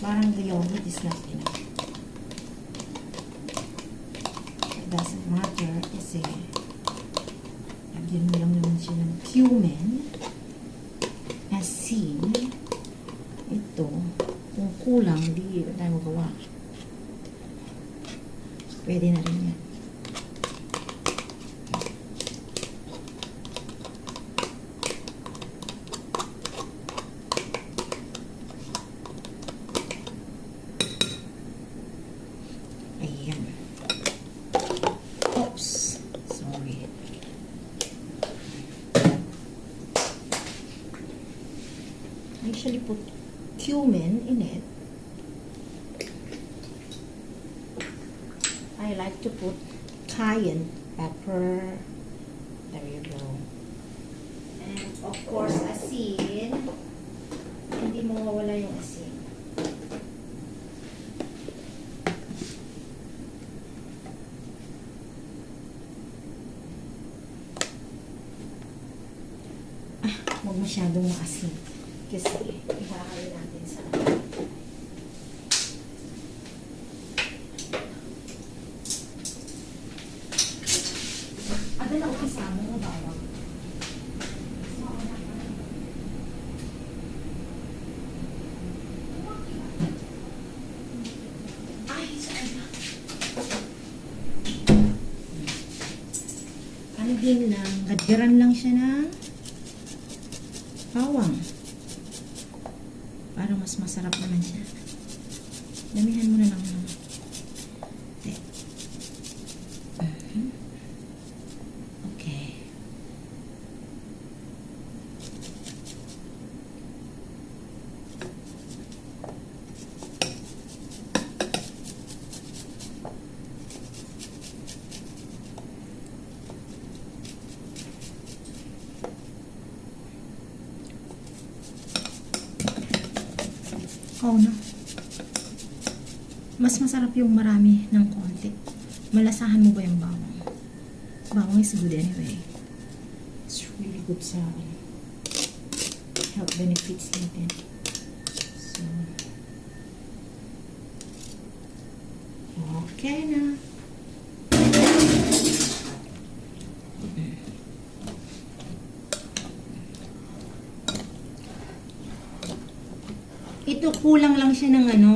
Parang the yogurt is not enough. It doesn't matter kasi lagyan mo lang naman siya ng cumin, asin. Ito, kung kulang, di tayo magawa. Pwede na rin yan. Ayan. Oops. Sorry. I usually put cumin in it. I like to put cayenne pepper. There you go. And of course, asin. Hindi mawawala yung asin. Huwag masyadong maasin. Kasi ihahalo natin sa ada na kasama mo bawang. Ay, saan na? Ano din lang, gadyaran lang siya ng bawang. Para mas masarap naman siya. Damihan mo na lang naman. Okay. Oh no. Mas masarap yung marami ng konti. Malasahan mo ba yung bawang? Bawang is good anyway. It's really good sa health benefits natin. So, okay na. Ito kulang lang siya ng ano,